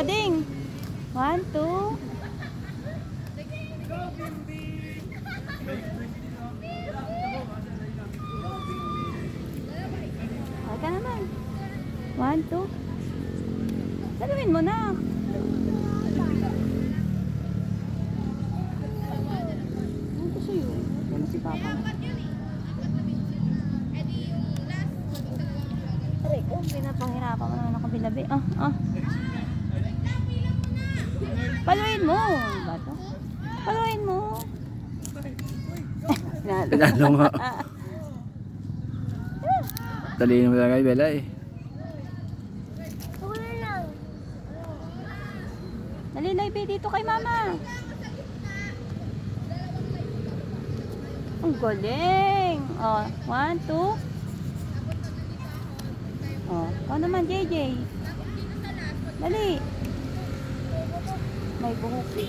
Ding. 1, 2. Okay ka naman. 1, 2. Saluhin mo na. Ano ko sa'yo? Ano si Papa? Aray ko, pinapanghirapan mo naman ako bilabi. Paluin mo. Ba ito? Paluin mo. Pinalo mo. Talihin mo lang kay Bella eh. Dali, Laibe, dito kay Mama. Ang galing. Oh, 1, 2. Oh, ikaw naman, JJ. Dali. May buhok.